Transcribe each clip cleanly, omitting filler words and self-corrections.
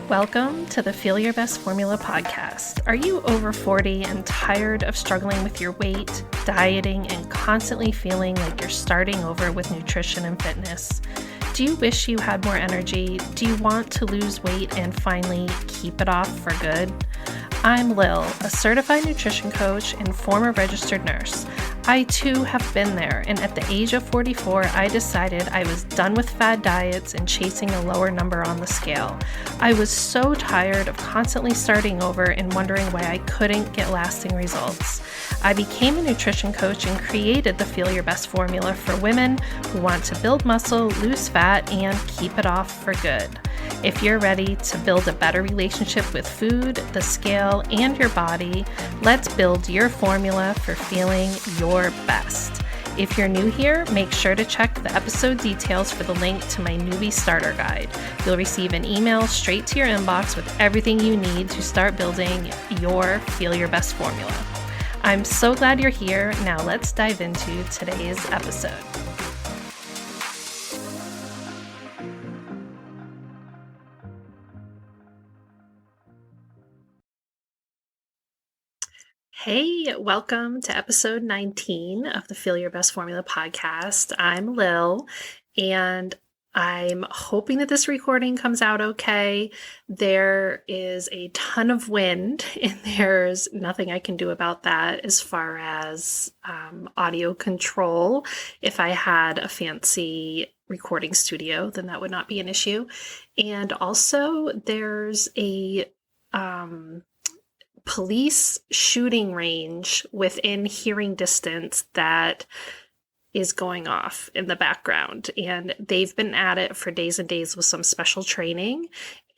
Welcome to the Feel Your Best Formula podcast. Are you over 40 and tired of struggling with your weight, dieting, and constantly feeling like you're starting over with nutrition and fitness? Do you wish you had more energy? Do you want to lose weight and finally keep it off for good? I'm Lil, a certified nutrition coach and former registered nurse. I too have been there, and at the age of 44, I decided I was done with fad diets and chasing a lower number on the scale. I was so tired of constantly starting over and wondering why I couldn't get lasting results. I became a nutrition coach and created the Feel Your Best formula for women who want to build muscle, lose fat, and keep it off for good. If you're ready to build a better relationship with food, the scale, and your body, let's build your formula for feeling your best. If you're new here, make sure to check the episode details for the link to my newbie starter guide. You'll receive an email straight to your inbox with everything you need to start building your Feel Your Best formula. I'm so glad you're here. Now let's dive into today's episode. Hey, welcome to episode 19 of the Feel Your Best Formula podcast. I'm Lil, and I'm hoping that this recording comes out okay. There is a ton of wind, and there's nothing I can do about that as far as audio control. If I had a fancy recording studio, then that would not be an issue. And also, there's a police shooting range within hearing distance that is going off in the background, and they've been at it for days and days with some special training,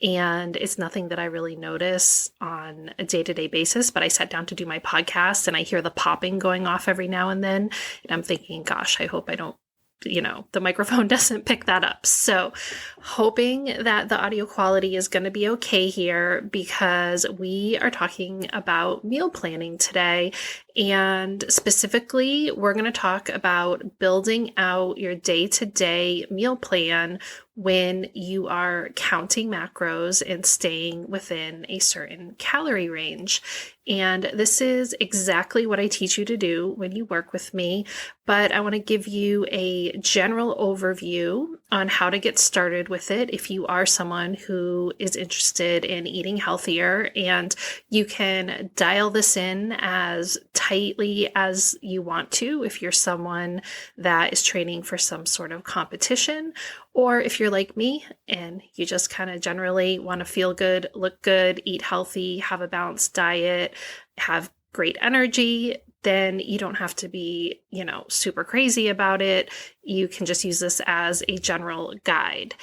and it's nothing that I really notice on a day-to-day basis. But I sat down to do my podcast and I hear the popping going off every now and then, and I'm thinking, gosh, I hope I don't, the microphone doesn't pick that up. So hoping that the audio quality is going to be okay here, because we are talking about meal planning today. And specifically, we're going to talk about building out your day-to-day meal plan when you are counting macros and staying within a certain calorie range. And this is exactly what I teach you to do when you work with me. But I want to give you a general overview on how to get started with it if you are someone who is interested in eating healthier, and you can dial this in as tightly as you want to if you're someone that is training for some sort of competition, or if you're like me and you just kind of generally want to feel good, look good, eat healthy, have a balanced diet, have great energy. Then you don't have to be, super crazy about it. You can just use this as a general guide.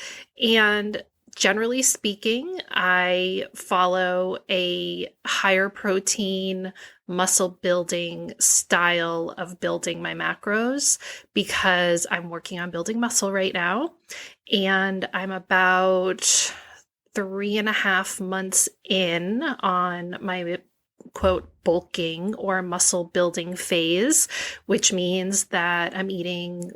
And generally speaking, I follow a higher protein, muscle building style of building my macros because I'm working on building muscle right now. And I'm about 3.5 months in on my quote bulking or muscle building phase, which means that I'm eating,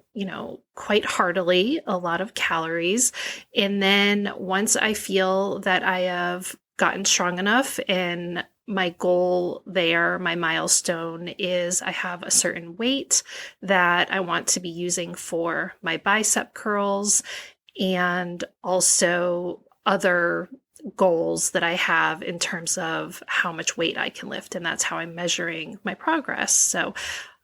quite heartily, a lot of calories. And then once I feel that I have gotten strong enough, and my goal there, my milestone is I have a certain weight that I want to be using for my bicep curls and also other goals that I have in terms of how much weight I can lift. And that's how I'm measuring my progress. So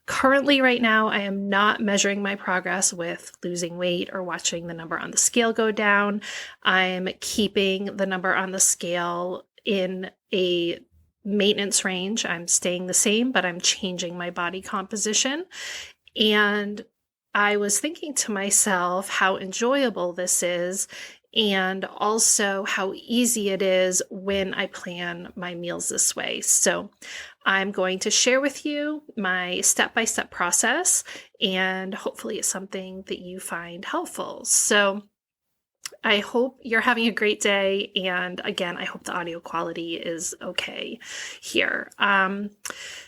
currently right now, I am not measuring my progress with losing weight or watching the number on the scale go down. I'm keeping the number on the scale in a maintenance range. I'm staying the same, but I'm changing my body composition. And I was thinking to myself how enjoyable this is, and also how easy it is when I plan my meals this way. So I'm going to share with you my step-by-step process, and hopefully it's something that you find helpful. So I hope you're having a great day. And again, I hope the audio quality is okay here.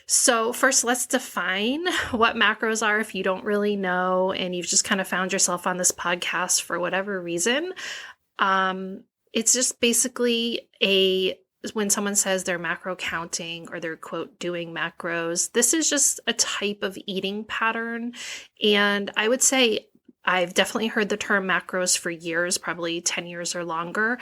So first, let's define what macros are if you don't really know and you've just kind of found yourself on this podcast for whatever reason. It's just basically when someone says they're macro counting or they're, quote, doing macros, this is just a type of eating pattern. And I would say I've definitely heard the term macros for years, probably 10 years or longer.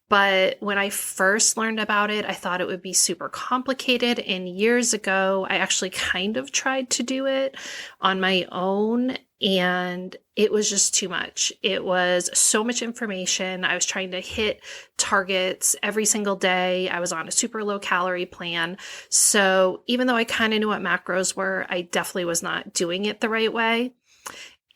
But when I first learned about it, I thought it would be super complicated. And years ago, I actually kind of tried to do it on my own. And it was just too much. It was so much information. I was trying to hit targets every single day. I was on a super low calorie plan. So even though I kind of knew what macros were, I definitely was not doing it the right way.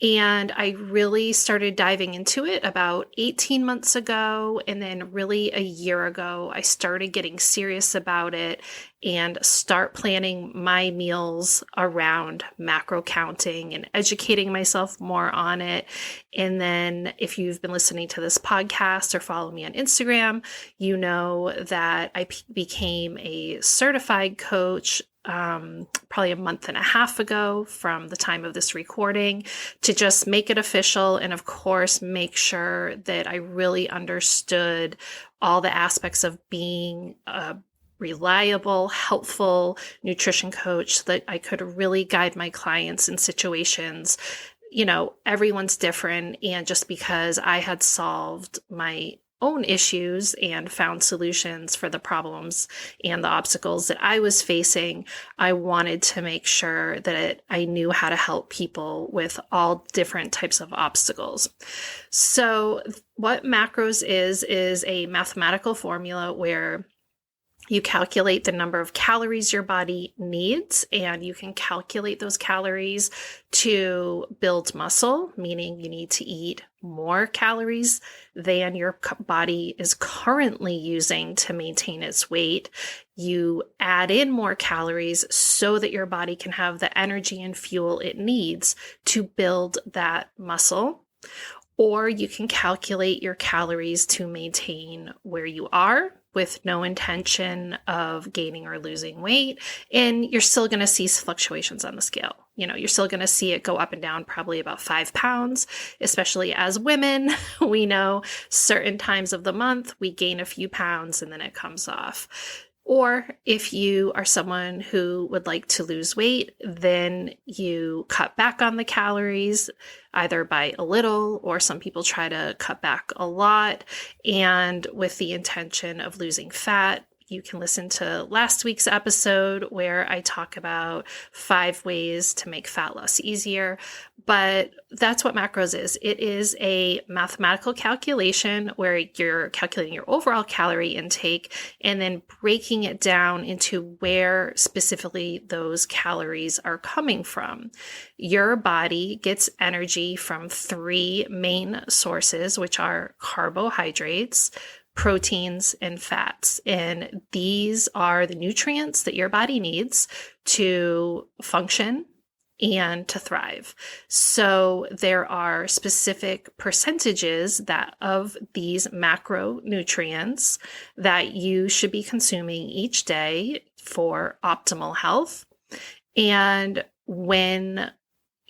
And I really started diving into it about 18 months ago. And then really a year ago, I started getting serious about it and start planning my meals around macro counting and educating myself more on it. And then if you've been listening to this podcast or follow me on Instagram, you know that I became a certified coach probably a month and a half ago from the time of this recording, to just make it official and, of course, make sure that I really understood all the aspects of being a reliable, helpful nutrition coach so that I could really guide my clients in situations. You know, everyone's different. And just because I had solved my own issues and found solutions for the problems and the obstacles that I was facing, I wanted to make sure that I knew how to help people with all different types of obstacles. So what macros is a mathematical formula where you calculate the number of calories your body needs, and you can calculate those calories to build muscle, meaning you need to eat more calories than your body is currently using to maintain its weight. You add in more calories so that your body can have the energy and fuel it needs to build that muscle. Or you can calculate your calories to maintain where you are with no intention of gaining or losing weight. And you're still going to see fluctuations on the scale. You know, you're still going to see it go up and down probably about 5 pounds, especially as women. We know certain times of the month we gain a few pounds and then it comes off. Or if you are someone who would like to lose weight, then you cut back on the calories, either by a little, or some people try to cut back a lot, and with the intention of losing fat. You can listen to last week's episode where I talk about 5 ways to make fat loss easier. But that's what macros is. It is a mathematical calculation where you're calculating your overall calorie intake and then breaking it down into where specifically those calories are coming from. Your body gets energy from 3 main sources, which are carbohydrates, proteins, and fats. And these are the nutrients that your body needs to function and to thrive. So there are specific percentages that of these macronutrients that you should be consuming each day for optimal health. And when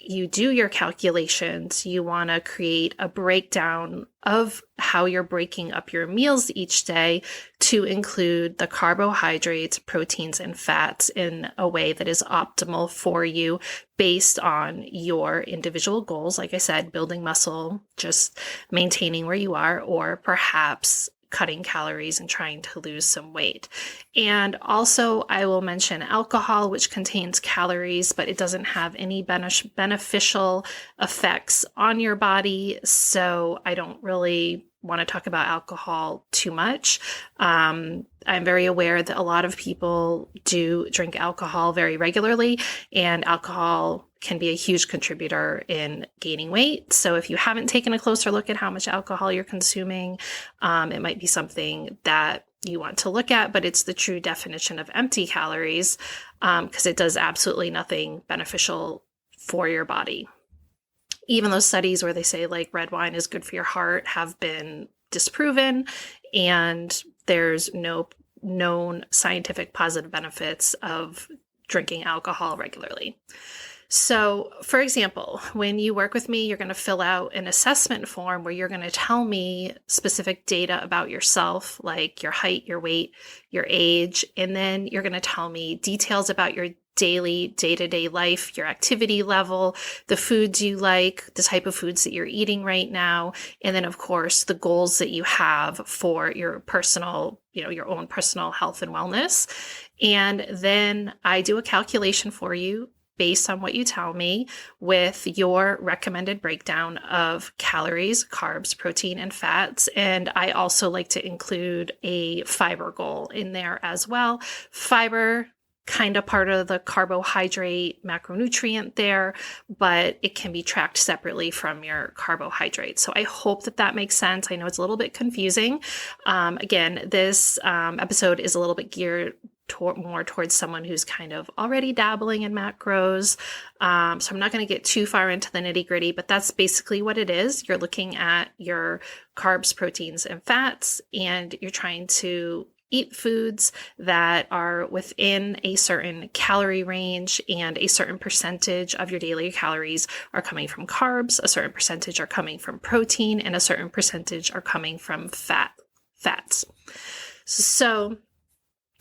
you do your calculations, you want to create a breakdown of how you're breaking up your meals each day to include the carbohydrates, proteins, and fats in a way that is optimal for you based on your individual goals. Like I said, building muscle, just maintaining where you are, or perhaps cutting calories and trying to lose some weight. And also I will mention alcohol, which contains calories, but it doesn't have any beneficial effects on your body. So I don't really want to talk about alcohol too much. I'm very aware that a lot of people do drink alcohol very regularly, and alcohol can be a huge contributor in gaining weight. So if you haven't taken a closer look at how much alcohol you're consuming, it might be something that you want to look at, but it's the true definition of empty calories, because it does absolutely nothing beneficial for your body. Even those studies where they say like red wine is good for your heart have been disproven, and there's no known scientific positive benefits of drinking alcohol regularly. So, for example, when you work with me, you're going to fill out an assessment form where you're going to tell me specific data about yourself, like your height, your weight, your age, and then you're going to tell me details about your daily, day-to-day life, your activity level, the foods you like, the type of foods that you're eating right now, and then, of course, the goals that you have for your personal, your own personal health and wellness. And then I do a calculation for you based on what you tell me with your recommended breakdown of calories, carbs, protein, and fats. And I also like to include a fiber goal in there as well. Fiber, kind of part of the carbohydrate macronutrient there, but it can be tracked separately from your carbohydrates. So I hope that makes sense. I know it's a little bit confusing. Again, this episode is a little bit geared more towards someone who's kind of already dabbling in macros. So I'm not going to get too far into the nitty gritty, but that's basically what it is. You're looking at your carbs, proteins, and fats, and you're trying to eat foods that are within a certain calorie range, and a certain percentage of your daily calories are coming from carbs, a certain percentage are coming from protein, and a certain percentage are coming from fats. So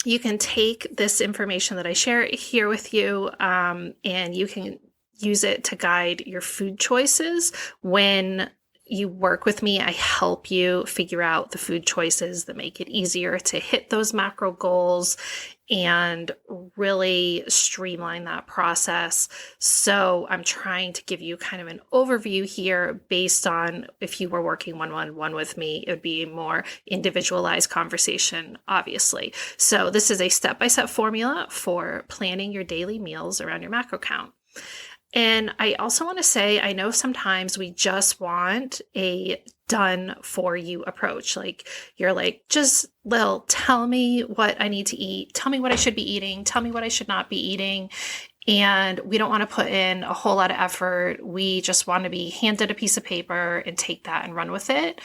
you can take this information that I share here with you, and you can use it to guide your food choices. When you work with me, I help you figure out the food choices that make it easier to hit those macro goals and really streamline that process. So I'm trying to give you kind of an overview here based on if you were working one-on-one with me, it would be a more individualized conversation, obviously. So this is a step-by-step formula for planning your daily meals around your macro count. And I also want to say, I know sometimes we just want a done for you approach. Like you're like, just Lil, tell me what I need to eat. Tell me what I should be eating. Tell me what I should not be eating. And we don't want to put in a whole lot of effort. We just want to be handed a piece of paper and take that and run with it.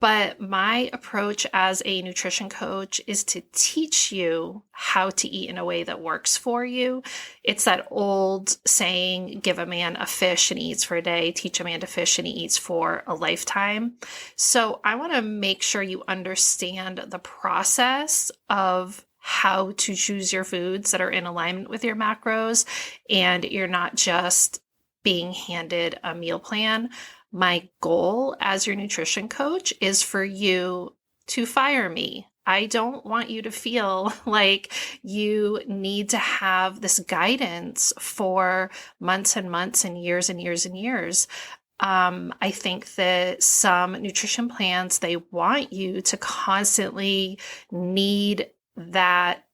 But my approach as a nutrition coach is to teach you how to eat in a way that works for you. It's that old saying, give a man a fish and he eats for a day, teach a man to fish and he eats for a lifetime. So I want to make sure you understand the process of how to choose your foods that are in alignment with your macros, and you're not just being handed a meal plan. My goal as your nutrition coach is for you to fire me. I don't want you to feel like you need to have this guidance for months and months and years and years and years. I think that some nutrition plans, they want you to constantly need that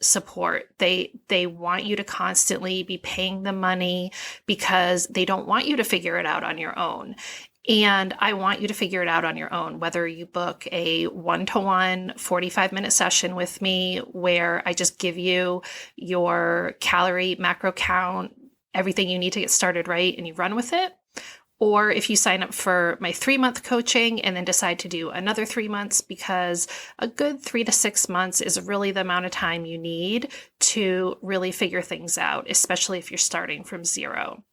support. They want you to constantly be paying the money because they don't want you to figure it out on your own. And I want you to figure it out on your own, whether you book a 1-to-1 45-minute session with me where I just give you your calorie, macro count, everything you need to get started right, and you run with it. Or if you sign up for my 3-month coaching and then decide to do another 3 months, because a good 3 to 6 months is really the amount of time you need to really figure things out, especially if you're starting from zero.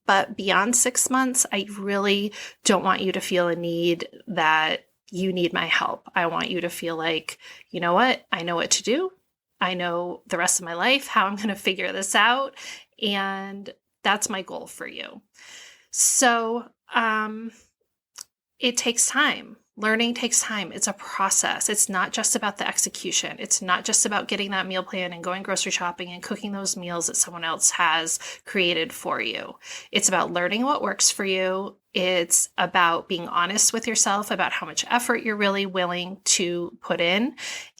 But beyond 6 months, I really don't want you to feel a need that you need my help. I want you to feel like, you know what? I know what to do. I know the rest of my life, how I'm going to figure this out. And that's my goal for you. So it takes time. Learning takes time. It's a process. It's not just about the execution. It's not just about getting that meal plan and going grocery shopping and cooking those meals that someone else has created for you. It's about learning what works for you. It's about being honest with yourself about how much effort you're really willing to put in.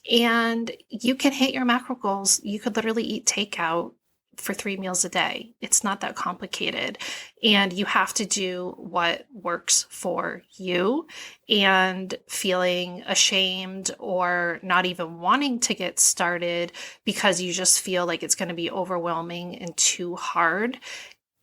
And you can hit your macro goals. You could literally eat takeout for 3 meals a day. It's not that complicated. And you have to do what works for you. And feeling ashamed or not even wanting to get started because you just feel like it's going to be overwhelming and too hard,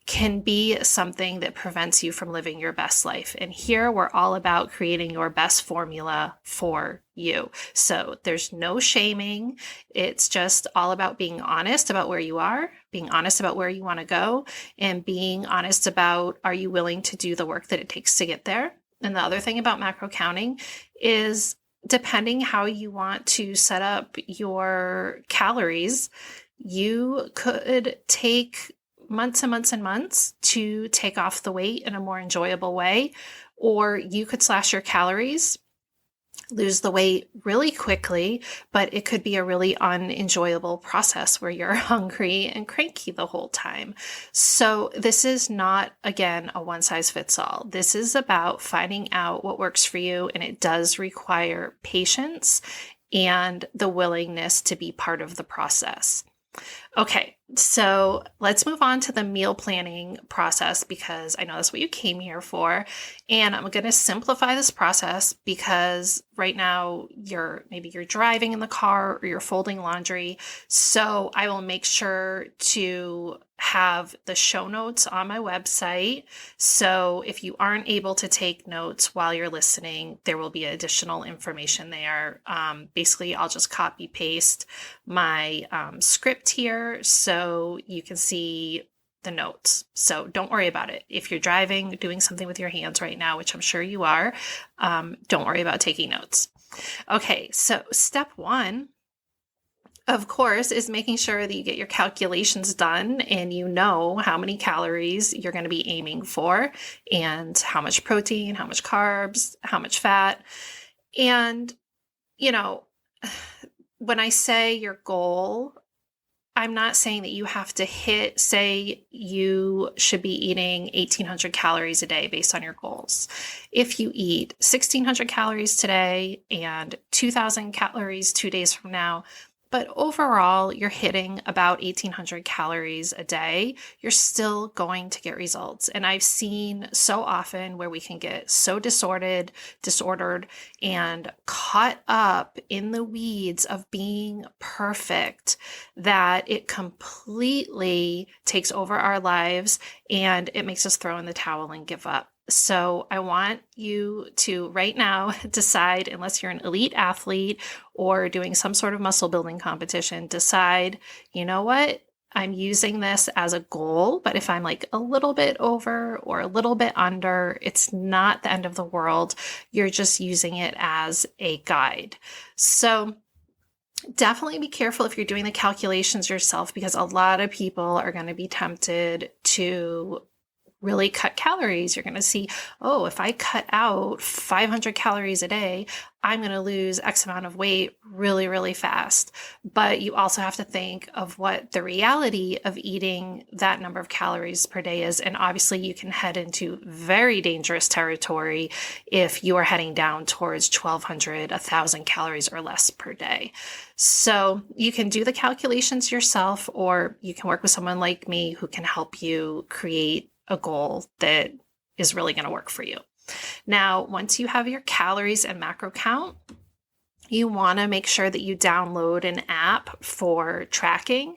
can be something that prevents you from living your best life. And here we're all about creating your best formula for you. So there's no shaming. It's just all about being honest about where you are, being honest about where you want to go, and being honest about, are you willing to do the work that it takes to get there? And the other thing about macro counting is, depending how you want to set up your calories, you could take months and months and months to take off the weight in a more enjoyable way, or you could slash your calories, lose the weight really quickly, but it could be a really unenjoyable process where you're hungry and cranky the whole time. So this is not, again, a one size fits all. This is about finding out what works for you, and it does require patience and the willingness to be part of the process. Okay, so let's move on to the meal planning process, because I know that's what you came here for. And I'm going to simplify this process because right now maybe you're driving in the car or you're folding laundry. So I will make sure to have the show notes on my website. So if you aren't able to take notes while you're listening, there will be additional information there. Basically, I'll just copy paste my script here so you can see the notes. So don't worry about it. If you're driving, doing something with your hands right now, which I'm sure you are, don't worry about taking notes. Okay, so step one, of course, is making sure that you get your calculations done and you know how many calories you're going to be aiming for, and how much protein, how much carbs, how much fat. And, when I say your goal, I'm not saying that you have to hit, say you should be eating 1,800 calories a day based on your goals. If you eat 1,600 calories today and 2,000 calories 2 days from now, but overall you're hitting about 1,800 calories a day, you're still going to get results. And I've seen so often where we can get so disordered, and caught up in the weeds of being perfect that it completely takes over our lives and it makes us throw in the towel and give up. So I want you to right now decide, unless you're an elite athlete or doing some sort of muscle building competition, decide, you know what? I'm using this as a goal, but if I'm like a little bit over or a little bit under, it's not the end of the world. You're just using it as a guide. So definitely be careful if you're doing the calculations yourself, because a lot of people are going to be tempted to really cut calories. You're going to see, oh, if I cut out 500 calories a day, I'm going to lose X amount of weight really, really fast. But you also have to think of what the reality of eating that number of calories per day is. And obviously you can head into very dangerous territory if you are heading down towards 1,200, 1,000 calories or less per day. So you can do the calculations yourself, or you can work with someone like me who can help you create a goal that is really going to work for you. Now, once you have your calories and macro count, you want to make sure that you download an app for tracking.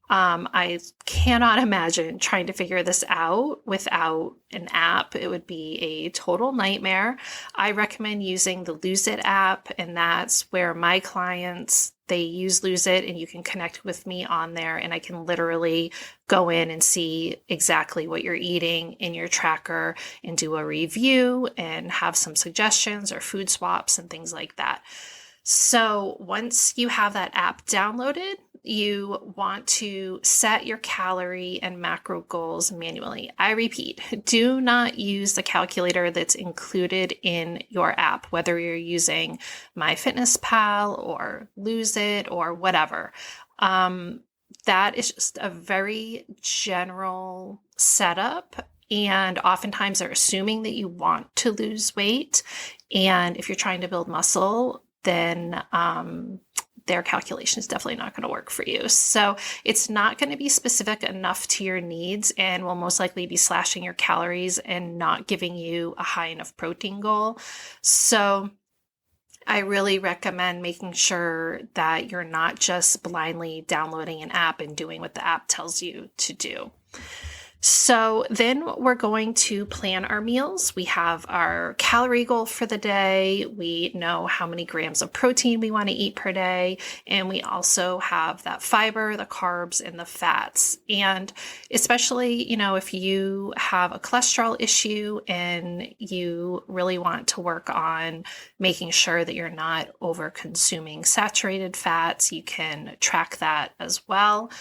I cannot imagine trying to figure this out without an app. It would be a total nightmare. I recommend using the Lose It app, and that's where my clients, they use Lose It, and you can connect with me on there, and I can literally go in and see exactly what you're eating in your tracker and do a review and have some suggestions or food swaps and things like that. So once you have that app downloaded, you want to set your calorie and macro goals manually. I repeat, do not use the calculator that's included in your app, whether you're using MyFitnessPal or Lose It or whatever. That is just a very general setup. And oftentimes they're assuming that you want to lose weight. And if you're trying to build muscle, then their calculation is definitely not going to work for you. So it's not going to be specific enough to your needs, and will most likely be slashing your calories and not giving you a high enough protein goal. So I really recommend making sure that you're not just blindly downloading an app and doing what the app tells you to do. So then we're going to plan our meals. We have our calorie goal for the day. We know how many grams of protein we want to eat per day. And we also have that fiber, the carbs, and the fats. And especially, if you have a cholesterol issue and you really want to work on making sure that you're not over consuming saturated fats, you can track that as well.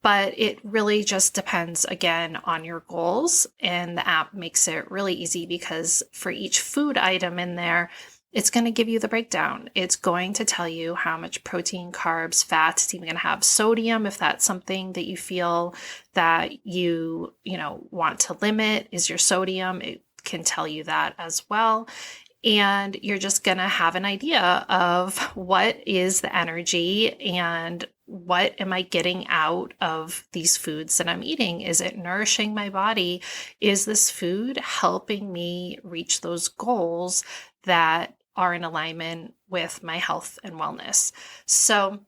But it really just depends, again, on your goals. And the app makes it really easy because for each food item in there, it's going to give you the breakdown. It's going to tell you how much protein, carbs, fats. It's even going to have sodium if that's something that you feel that you want to limit is your sodium. It can tell you that as well. And you're just going to have an idea of what is the energy and what am I getting out of these foods that I'm eating? Is it nourishing my body? Is this food helping me reach those goals that are in alignment with my health and wellness? So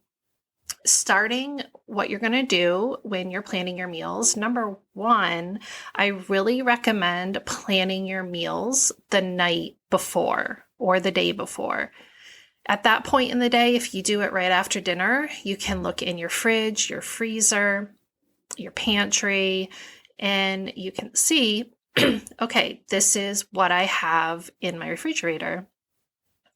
starting what you're going to do when you're planning your meals. Number one, I really recommend planning your meals the night before or the day before. At that point in the day, if you do it right after dinner, you can look in your fridge, your freezer, your pantry, and you can see, okay, this is what I have in my refrigerator.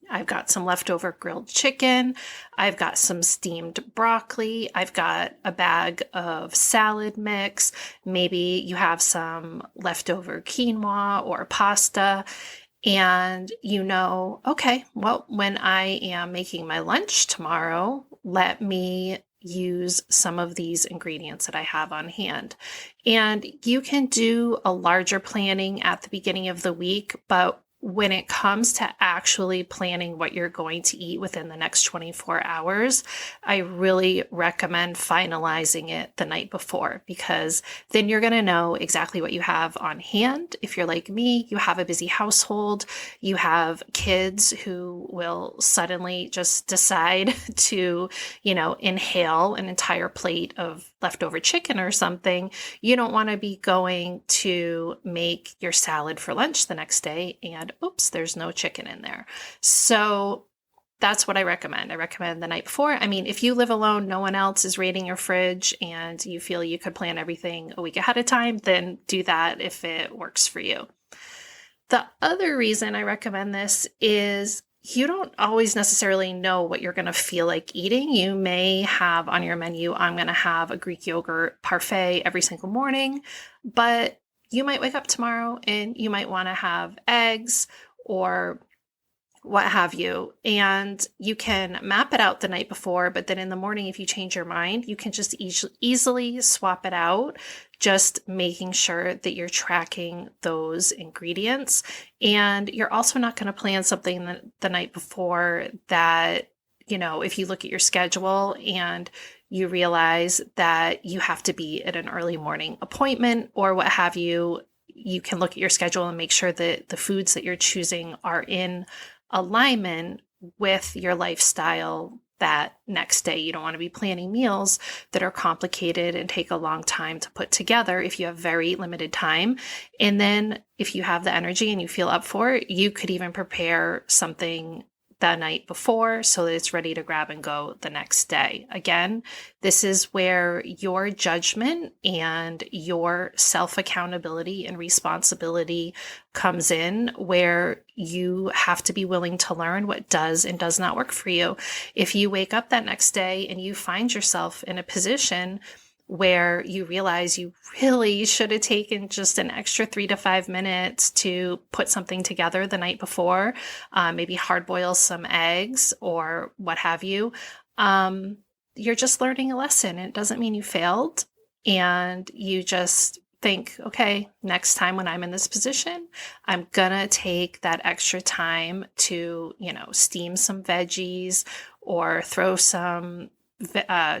I've got some leftover grilled chicken. I've got some steamed broccoli. I've got a bag of salad mix. Maybe you have some leftover quinoa or pasta. And okay, well, when I am making my lunch tomorrow, let me use some of these ingredients that I have on hand. And you can do a larger planning at the beginning of the week, but when it comes to actually planning what you're going to eat within the next 24 hours, I really recommend finalizing it the night before, because then you're going to know exactly what you have on hand. If you're like me, you have a busy household, you have kids who will suddenly just decide to, inhale an entire plate of leftover chicken or something. You don't want to be going to make your salad for lunch the next day and oops, there's no chicken in there. So that's what I recommend. I recommend the night before. I mean, if you live alone, no one else is raiding your fridge and you feel you could plan everything a week ahead of time, then do that if it works for you. The other reason I recommend this is you don't always necessarily know what you're going to feel like eating. You may have on your menu, I'm going to have a Greek yogurt parfait every single morning, but you might wake up tomorrow and you might want to have eggs or what have you. And you can map it out the night before, but then in the morning, if you change your mind, you can just easily swap it out, just making sure that you're tracking those ingredients. And you're also not going to plan something the night before that, if you look at your schedule and you realize that you have to be at an early morning appointment or what have you, you can look at your schedule and make sure that the foods that you're choosing are in alignment with your lifestyle that next day. You don't want to be planning meals that are complicated and take a long time to put together if you have very limited time. And then if you have the energy and you feel up for it, you could even prepare something the night before so that it's ready to grab and go the next day. Again, this is where your judgment and your self-accountability and responsibility comes in, where you have to be willing to learn what does and does not work for you. If you wake up that next day and you find yourself in a position where you realize you really should have taken just an extra 3 to 5 minutes to put something together the night before, maybe hard boil some eggs or what have you, you're just learning a lesson. It doesn't mean you failed. And you just think, okay, next time when I'm in this position, I'm gonna take that extra time to, steam some veggies or throw some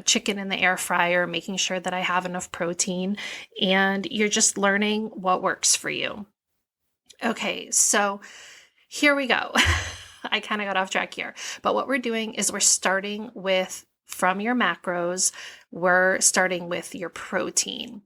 chicken in the air fryer, making sure that I have enough protein, and you're just learning what works for you. Okay, so here we go. I kind of got off track here, but what we're doing is we're starting with, from your macros, we're starting with your protein.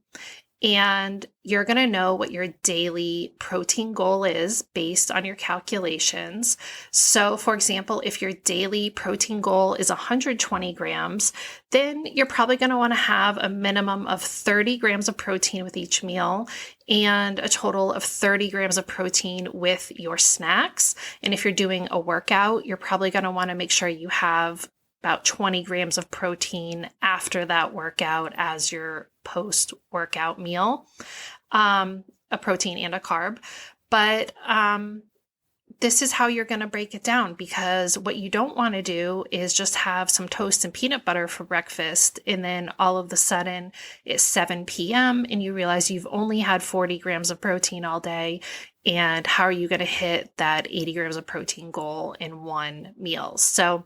And you're going to know what your daily protein goal is based on your calculations. So, for example, if your daily protein goal is 120 grams, then you're probably going to want to have a minimum of 30 grams of protein with each meal and a total of 30 grams of protein with your snacks. And if you're doing a workout, you're probably going to want to make sure you have about 20 grams of protein after that workout as your post-workout meal, a protein and a carb. But this is how you're going to break it down, because what you don't want to do is just have some toast and peanut butter for breakfast, and then all of a sudden it's 7 p.m. and you realize you've only had 40 grams of protein all day. And how are you going to hit that 80 grams of protein goal in one meal? So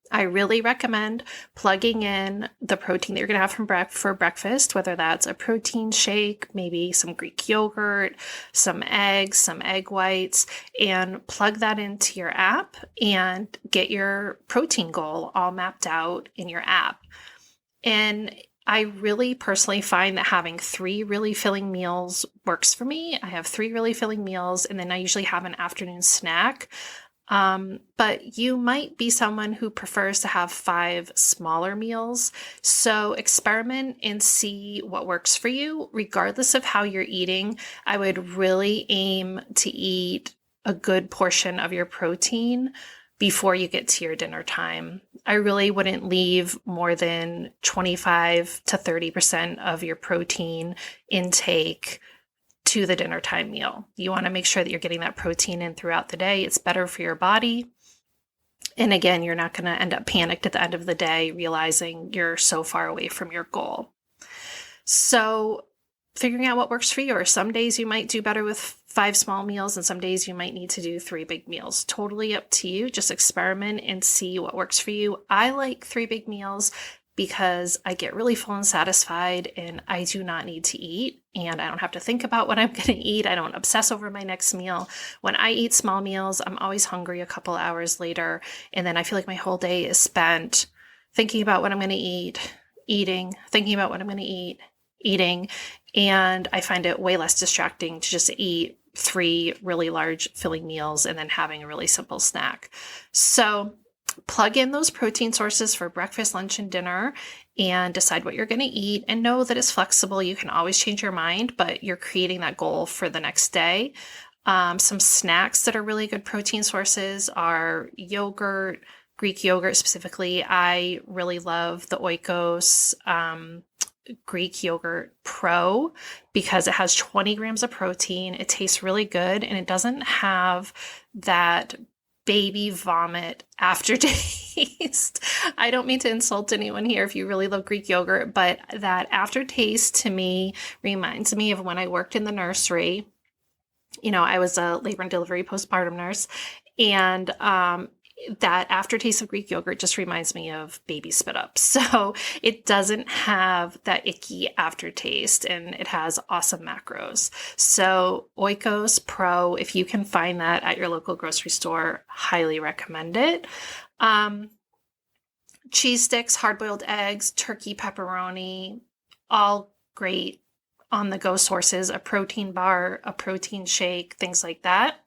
I really recommend plugging in the protein that you're going to have for breakfast, whether that's a protein shake, maybe some Greek yogurt, some eggs, some egg whites, and plug that into your app and get your protein goal all mapped out in your app. And I really personally find that having 3 really filling meals works for me. I have 3 really filling meals, and then I usually have an afternoon snack. But you might be someone who prefers to have 5 smaller meals. So experiment and see what works for you. Regardless of how you're eating, I would really aim to eat a good portion of your protein before you get to your dinner time. I really wouldn't leave more than 25 to 30% of your protein intake to the dinner time meal. You want to make sure that you're getting that protein in throughout the day. It's better for your body. And again, you're not going to end up panicked at the end of the day, realizing you're so far away from your goal. So figuring out what works for you, or some days you might do better with 5 small meals, and some days you might need to do 3 big meals. Totally up to you. Just experiment and see what works for you. I like 3 big meals because I get really full and satisfied, and I do not need to eat, and I don't have to think about what I'm going to eat. I don't obsess over my next meal. When I eat small meals, I'm always hungry a couple hours later, and then I feel like my whole day is spent thinking about what I'm going to eat, eating, thinking about what I'm going to eat, eating, and I find it way less distracting to just eat 3 really large filling meals and then having a really simple snack. So plug in those protein sources for breakfast, lunch, and dinner, and decide what you're going to eat, and know that it's flexible. You can always change your mind, but you're creating that goal for the next day. Some snacks that are really good protein sources are yogurt, Greek yogurt specifically. I really love the Oikos Greek Yogurt Pro because it has 20 grams of protein. It tastes really good, and it doesn't have that baby vomit aftertaste. I don't mean to insult anyone here if you really love Greek yogurt, but that aftertaste to me reminds me of when I worked in the nursery. You know, I was a labor and delivery postpartum nurse, and that aftertaste of Greek yogurt just reminds me of baby spit up. So it doesn't have that icky aftertaste, and it has awesome macros. So Oikos Pro, if you can find that at your local grocery store, highly recommend it. Cheese sticks, hard-boiled eggs, turkey, pepperoni, all great on-the-go sources, a protein bar, a protein shake, things like that.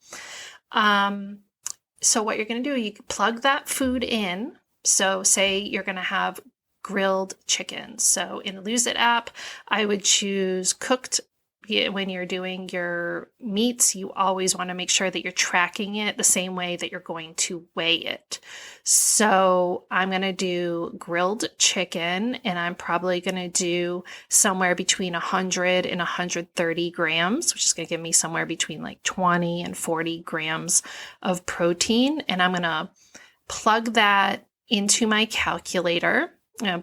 So what you're going to do, you plug that food in. So say you're going to have grilled chicken. So in the Lose It app, I would choose cooked. When you're doing your meats, you always want to make sure that you're tracking it the same way that you're going to weigh it. So I'm going to do grilled chicken, and I'm probably going to do somewhere between 100 and 130 grams, which is going to give me somewhere between like 20 and 40 grams of protein. And I'm going to plug that into my calculator.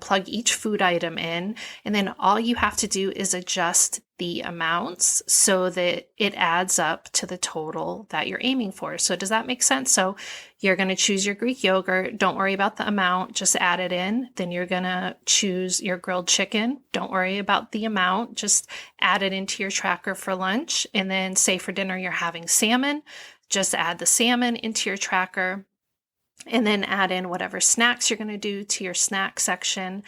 Plug each food item in, and then all you have to do is adjust the amounts so that it adds up to the total that you're aiming for. So does that make sense? So you're going to choose your Greek yogurt. Don't worry about the amount, just add it in. Then you're going to choose your grilled chicken. Don't worry about the amount, just add it into your tracker for lunch. And then say for dinner you're having salmon, just add the salmon into your tracker. And then add in whatever snacks you're going to do to your snack section.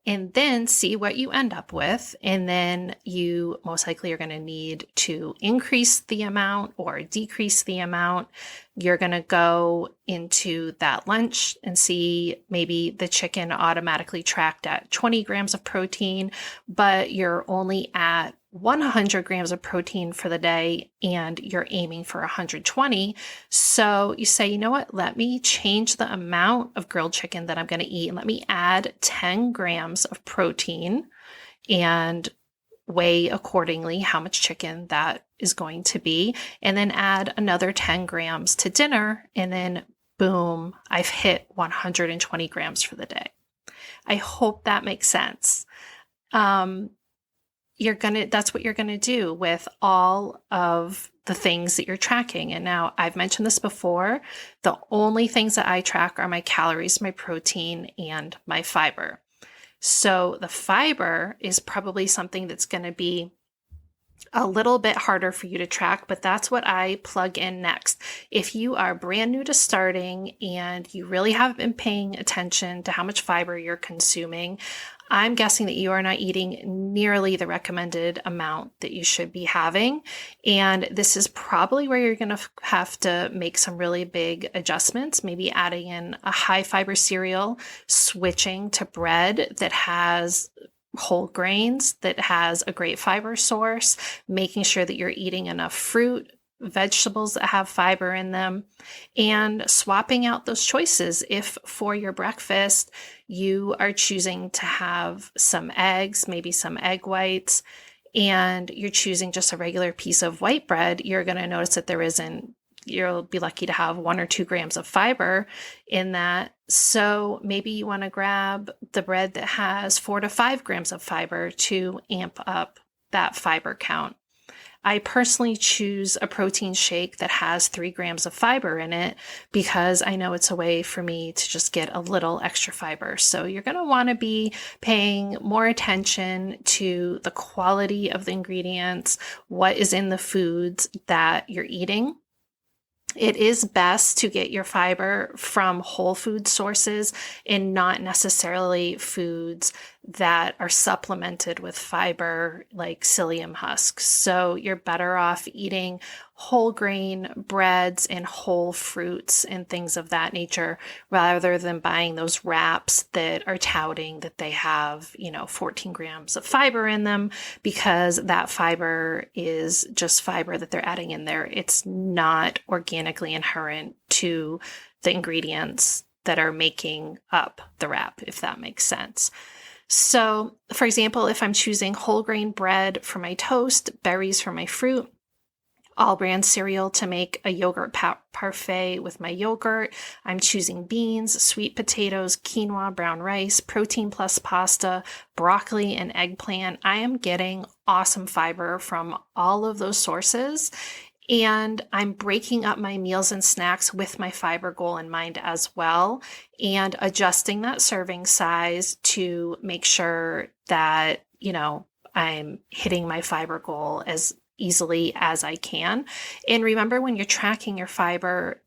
and then see what you end up with. And then you most likely are going to need to increase the amount or decrease the amount. You're going to go into that lunch and see maybe the chicken automatically tracked at 20 grams of protein, but you're only at 100 grams of protein for the day and you're aiming for 120. So you say, you know what, let me change the amount of grilled chicken that I'm going to eat and let me add 10 grams of protein and weigh accordingly how much chicken that is going to be, and then add another 10 grams to dinner, and then boom, I've hit 120 grams for the day. I hope that makes sense. That's what you're going to do with all of the things that you're tracking. And now I've mentioned this before. The only things that I track are my calories, my protein, and my fiber. So the fiber is probably something that's going to be a little bit harder for you to track, but that's what I plug in next. If you are brand new to starting and you really haven't been paying attention to how much fiber you're consuming, I'm guessing that you are not eating nearly the recommended amount that you should be having. And this is probably where you're going to have to make some really big adjustments, maybe adding in a high fiber cereal, switching to bread that has whole grains, that has a great fiber source, making sure that you're eating enough fruit, vegetables that have fiber in them, and swapping out those choices. If for your breakfast, you are choosing to have some eggs, maybe some egg whites, and you're choosing just a regular piece of white bread, you're going to notice that you'll be lucky to have 1 or 2 grams of fiber in that. So maybe you want to grab the bread that has 4 to 5 grams of fiber to amp up that fiber count. I personally choose a protein shake that has 3 grams of fiber in it because I know it's a way for me to just get a little extra fiber. So you're going to want to be paying more attention to the quality of the ingredients, what is in the foods that you're eating. It is best to get your fiber from whole food sources and not necessarily foods that are supplemented with fiber like psyllium husks. So you're better off eating whole grain breads and whole fruits and things of that nature rather than buying those wraps that are touting that they have, 14 grams of fiber in them, because that fiber is just fiber that they're adding in there. It's not organically inherent to the ingredients that are making up the wrap, if that makes sense. So, for example, if I'm choosing whole grain bread for my toast, berries for my fruit, all bran cereal to make a yogurt parfait with my yogurt, I'm choosing beans, sweet potatoes, quinoa, brown rice, protein plus pasta, broccoli, and eggplant. I am getting awesome fiber from all of those sources. And I'm breaking up my meals and snacks with my fiber goal in mind as well, and adjusting that serving size to make sure that, I'm hitting my fiber goal as easily as I can. And remember, when you're tracking your fiber,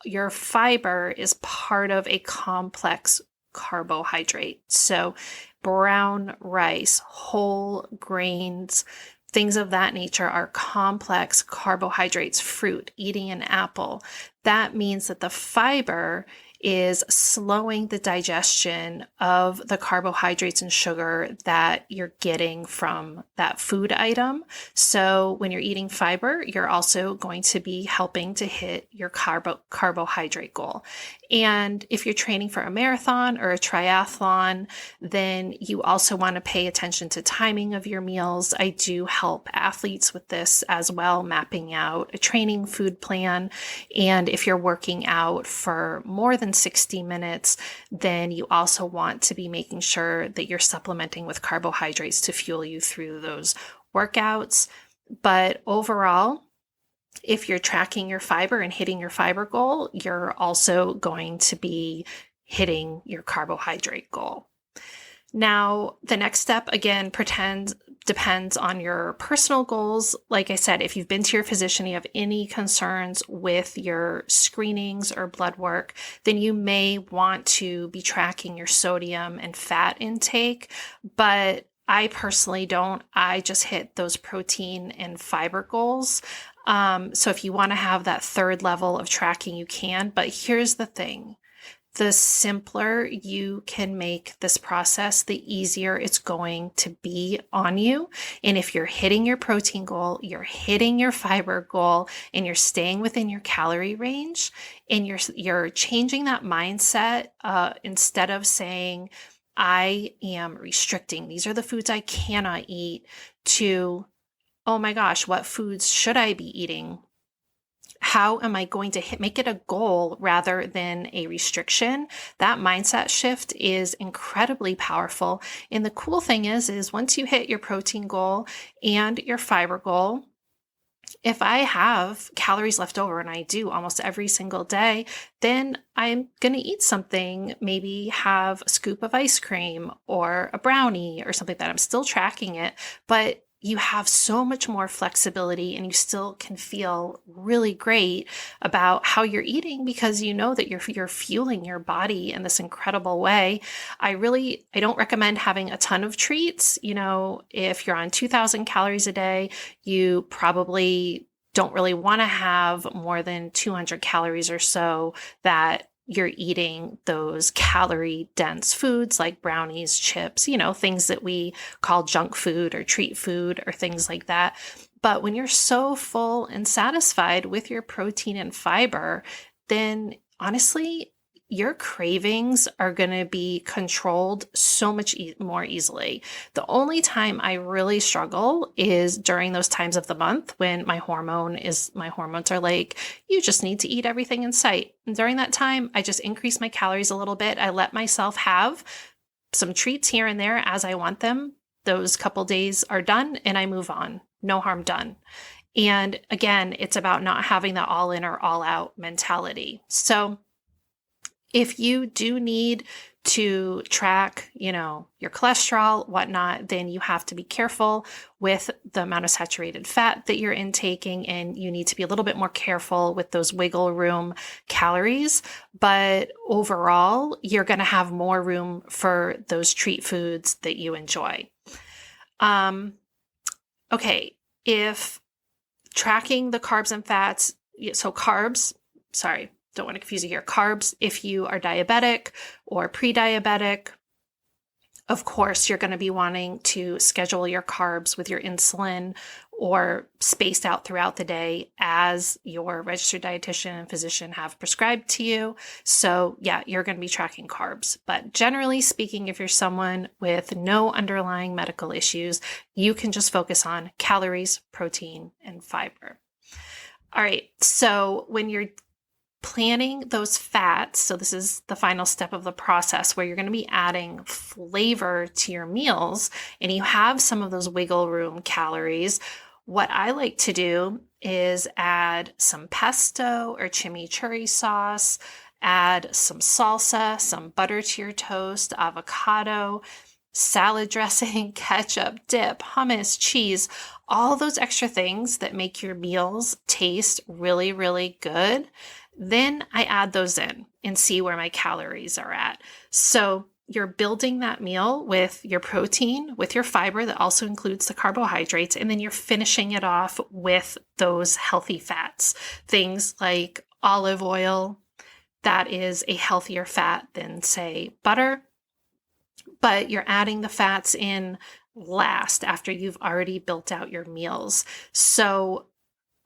your fiber is part of a complex carbohydrate. So brown rice, whole grains, things of that nature are complex carbohydrates. Fruit, eating an apple. That means that the fiber is slowing the digestion of the carbohydrates and sugar that you're getting from that food item. So when you're eating fiber, you're also going to be helping to hit your carbohydrate goal. And if you're training for a marathon or a triathlon, then you also want to pay attention to timing of your meals. I do help athletes with this as well, mapping out a training food plan. And if you're working out for more than 60 minutes, then you also want to be making sure that you're supplementing with carbohydrates to fuel you through those workouts. But overall, if you're tracking your fiber and hitting your fiber goal, you're also going to be hitting your carbohydrate goal. Now, the next step, again, pretend depends on your personal goals. Like I said, if you've been to your physician, you have any concerns with your screenings or blood work, then you may want to be tracking your sodium and fat intake. But I personally don't. I just hit those protein and fiber goals. So if you want to have that third level of tracking, you can. But here's the thing. The simpler you can make this process, the easier it's going to be on you. And if you're hitting your protein goal, you're hitting your fiber goal, and you're staying within your calorie range, and you're changing that mindset, instead of saying, I am restricting, these are the foods I cannot eat, to, oh my gosh, what foods should I be eating? How am I going to make it a goal rather than a restriction? That mindset shift is incredibly powerful. And the cool thing is once you hit your protein goal and your fiber goal, if I have calories left over, and I do almost every single day, then I'm going to eat something, maybe have a scoop of ice cream or a brownie or something that I'm still tracking it, but you have so much more flexibility and you still can feel really great about how you're eating because you know that you're fueling your body in this incredible way. I don't recommend having a ton of treats. If you're on 2,000 calories a day, you probably don't really want to have more than 200 calories or so that you're eating those calorie dense foods like brownies, chips, things that we call junk food or treat food or things like that. But when you're so full and satisfied with your protein and fiber, then honestly, your cravings are going to be controlled so much more easily. The only time I really struggle is during those times of the month when my hormones are like, you just need to eat everything in sight. And during that time, I just increase my calories a little bit. I let myself have some treats here and there as I want them. Those couple days are done and I move on. No harm done. And again, it's about not having the all in or all out mentality. So if you do need to track, your cholesterol, whatnot, then you have to be careful with the amount of saturated fat that you're intaking, and you need to be a little bit more careful with those wiggle room calories. But overall, you're going to have more room for those treat foods that you enjoy. Okay, if tracking the carbs and fats, don't want to confuse you here. Carbs, if you are diabetic or pre-diabetic, of course, you're going to be wanting to schedule your carbs with your insulin or spaced out throughout the day as your registered dietitian and physician have prescribed to you. So yeah, you're going to be tracking carbs. But generally speaking, if you're someone with no underlying medical issues, you can just focus on calories, protein, and fiber. All right. So when you're planning those fats, so this is the final step of the process where you're going to be adding flavor to your meals and you have some of those wiggle room calories, what I like to do is add some pesto or chimichurri sauce, add some salsa, some butter to your toast, avocado, salad dressing, ketchup, dip, hummus, cheese, all those extra things that make your meals taste really, really good. Then I add those in and see where my calories are at. So you're building that meal with your protein, with your fiber that also includes the carbohydrates, and then you're finishing it off with those healthy fats. Things like olive oil, that is a healthier fat than, say, butter, but you're adding the fats in last after you've already built out your meals. So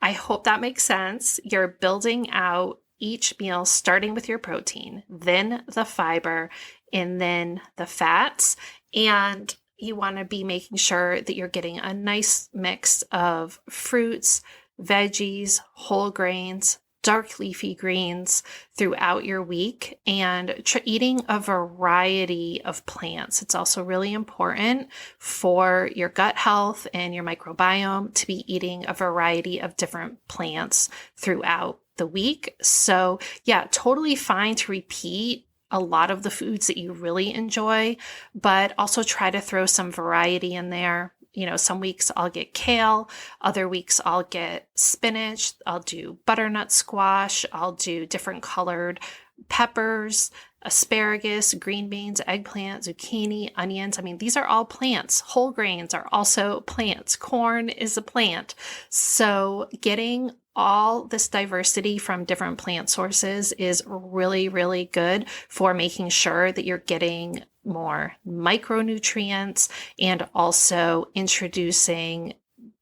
I hope that makes sense. You're building out each meal starting with your protein, then the fiber, and then the fats. And you want to be making sure that you're getting a nice mix of fruits, veggies, whole grains, dark leafy greens throughout your week, and eating a variety of plants. It's also really important for your gut health and your microbiome to be eating a variety of different plants throughout the week. So yeah, totally fine to repeat a lot of the foods that you really enjoy, but also try to throw some variety in there. Some weeks I'll get kale, other weeks I'll get spinach, I'll do butternut squash, I'll do different colored peppers, asparagus, green beans, eggplant, zucchini, onions. These are all plants. Whole grains are also plants. Corn is a plant. So getting all this diversity from different plant sources is really, really good for making sure that you're getting more micronutrients and also introducing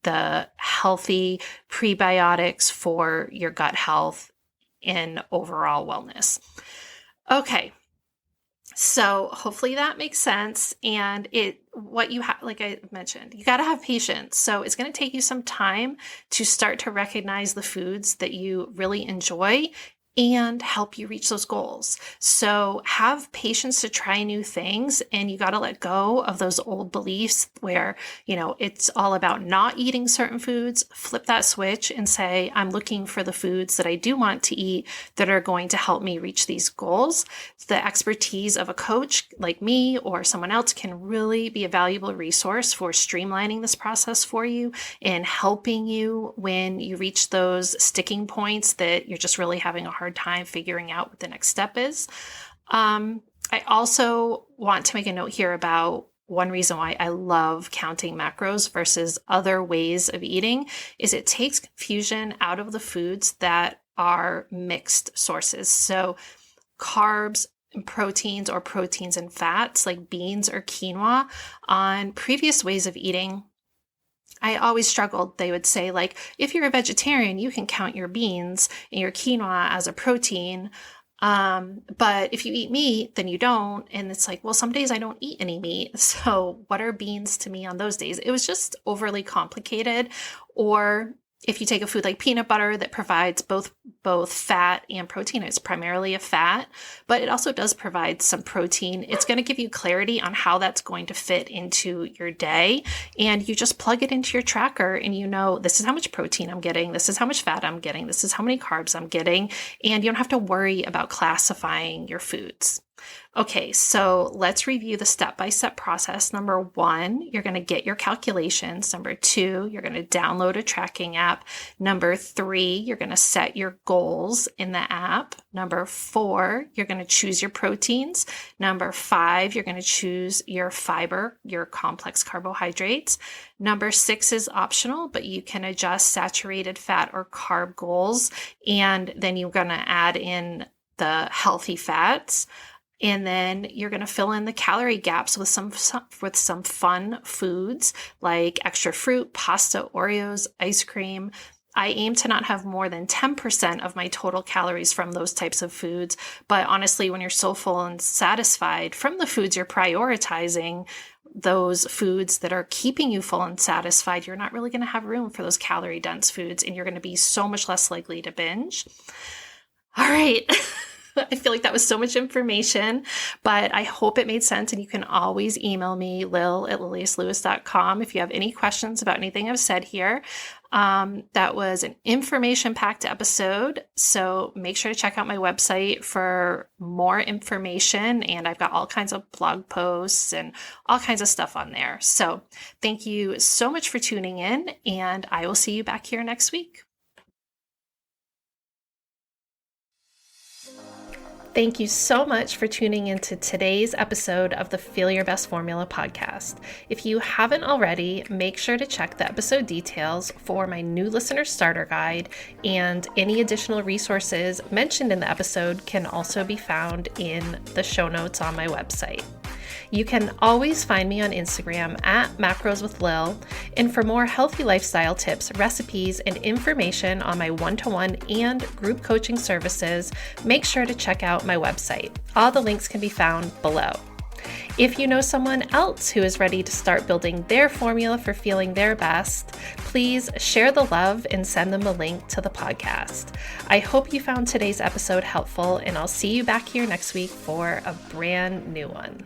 the healthy prebiotics for your gut health and overall wellness. Okay, so hopefully that makes sense. And what you have, like I mentioned, you got to have patience. So it's going to take you some time to start to recognize the foods that you really enjoy and help you reach those goals. So have patience to try new things, and you got to let go of those old beliefs where, it's all about not eating certain foods. Flip that switch and say, I'm looking for the foods that I do want to eat that are going to help me reach these goals. The expertise of a coach like me or someone else can really be a valuable resource for streamlining this process for you and helping you when you reach those sticking points that you're just really having a hard time figuring out what the next step is. I also want to make a note here about one reason why I love counting macros versus other ways of eating is it takes confusion out of the foods that are mixed sources. So carbs and proteins or proteins and fats like beans or quinoa. On previous ways of eating, I always struggled. They would say, like, if you're a vegetarian, you can count your beans and your quinoa as a protein. But if you eat meat, then you don't. And it's like, well, some days I don't eat any meat. So what are beans to me on those days? It was just overly complicated. Or if you take a food like peanut butter that provides both fat and protein, it's primarily a fat, but it also does provide some protein. It's going to give you clarity on how that's going to fit into your day. And you just plug it into your tracker and this is how much protein I'm getting. This is how much fat I'm getting. This is how many carbs I'm getting. And you don't have to worry about classifying your foods. Okay, so let's review the step-by-step process. Number 1, you're going to get your calculations. Number 2, you're going to download a tracking app. Number 3, you're going to set your goals in the app. Number 4, you're going to choose your proteins. Number 5, you're going to choose your fiber, your complex carbohydrates. Number 6 is optional, but you can adjust saturated fat or carb goals. And then you're going to add in the healthy fats. And then you're going to fill in the calorie gaps with some fun foods like extra fruit, pasta, Oreos, ice cream. I aim to not have more than 10% of my total calories from those types of foods. But honestly, when you're so full and satisfied from the foods you're prioritizing, those foods that are keeping you full and satisfied, you're not really going to have room for those calorie dense foods, and you're going to be so much less likely to binge. All right. I feel like that was so much information, but I hope it made sense. And you can always email me, lil@liliuslewis.com, if you have any questions about anything I've said here. That was an information-packed episode, so make sure to check out my website for more information. And I've got all kinds of blog posts and all kinds of stuff on there. So thank you so much for tuning in, and I will see you back here next week. Thank you so much for tuning into today's episode of the Feel Your Best Formula podcast. If you haven't already, make sure to check the episode details for my new listener starter guide, and any additional resources mentioned in the episode can also be found in the show notes on my website. You can always find me on Instagram @macroswithlil, and for more healthy lifestyle tips, recipes, and information on my one-to-one and group coaching services, make sure to check out my website. All the links can be found below. If you know someone else who is ready to start building their formula for feeling their best, please share the love and send them a link to the podcast. I hope you found today's episode helpful, and I'll see you back here next week for a brand new one.